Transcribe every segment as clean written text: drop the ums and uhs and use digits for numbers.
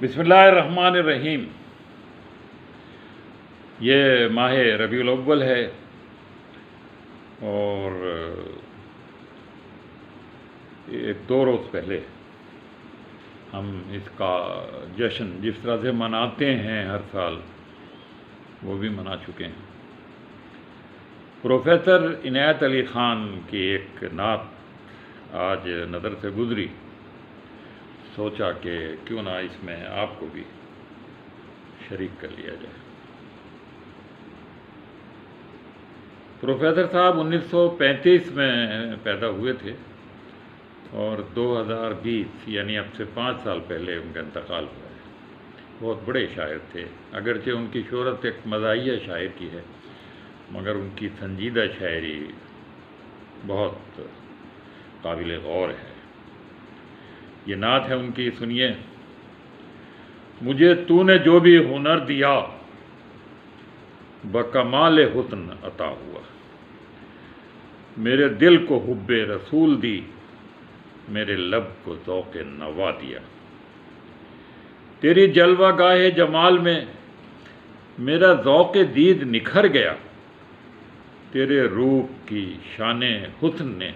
بسم اللہ الرحمن الرحیم۔ یہ ماہ ربیع الاول ہے اور ایک 2 روز پہلے ہم اس کا جشن جس طرح سے مناتے ہیں ہر سال وہ بھی منا چکے ہیں۔ پروفیسر عنایت علی خان کی ایک نعت آج نظر سے گزری، سوچا کہ کیوں نہ اس میں آپ کو بھی شریک کر لیا جائے۔ پروفیسر صاحب 1935 میں پیدا ہوئے تھے اور 2020 یعنی اب سے 5 سال پہلے ان کا انتقال ہوا ہے۔ بہت بڑے شاعر تھے، اگرچہ ان کی شہرت ایک مزاحیہ شاعر کی ہے، مگر ان کی سنجیدہ شاعری بہت قابل غور ہے۔ یہ نعت ہے ان کی، سنیے۔ مجھے تو نے جو بھی ہنر دیا بکمال حسن عطا ہوا، میرے دل کو حب رسول دی، میرے لب کو ذوق نوا دیا۔ تیری جلوہ گاہ جمال میں میرا ذوق دید نکھر گیا، تیرے روپ کی شان حسن نے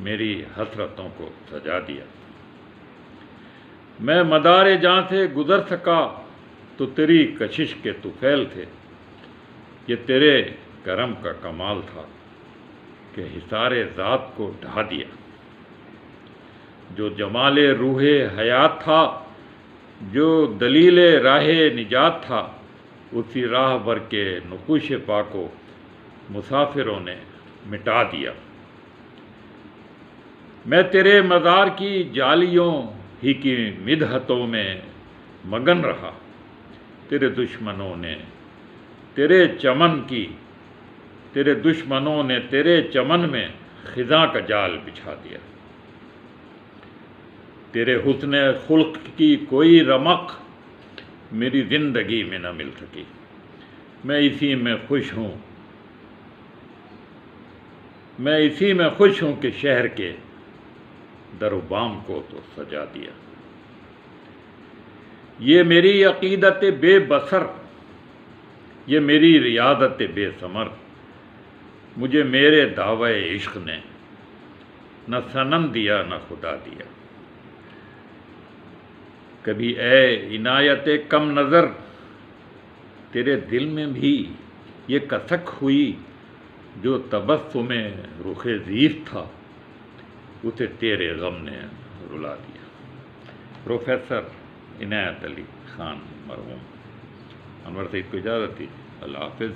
میری حسرتوں کو سجا دیا۔ میں مدار جاں سے گزر سکا تو تیری کشش کے طفیل تھے، یہ تیرے کرم کا کمال تھا کہ حصار ذات کو ڈھا دیا۔ جو جمال روح حیات تھا، جو دلیل راہ نجات تھا، اسی راہ بر کے نقوش پا کو مسافروں نے مٹا دیا۔ میں تیرے مزار کی جالیوں ہی کی مدحتوں میں مگن رہا، تیرے دشمنوں نے تیرے چمن میں خزاں کا جال بچھا دیا۔ تیرے حسن خلق کی کوئی رمق میری زندگی میں نہ مل سکی، میں اسی میں خوش ہوں کہ شہر کے در و بام کو تو سجا دیا۔ یہ میری عقیدت بے بصر، یہ میری ریاضت بے ثمر، مجھے میرے دعوی عشق نے نہ صنم دیا نہ خدا دیا۔ کبھی اے عنایت کم نظر، تیرے دل میں بھی یہ کسک ہوئی، جو تبسم رخ زیف تھا اسے تیرے غم نے رلا دیا۔ پروفیسر عنایت علی خان مرحوم۔ انور سعید کو اجازت دی، اللہ حافظ۔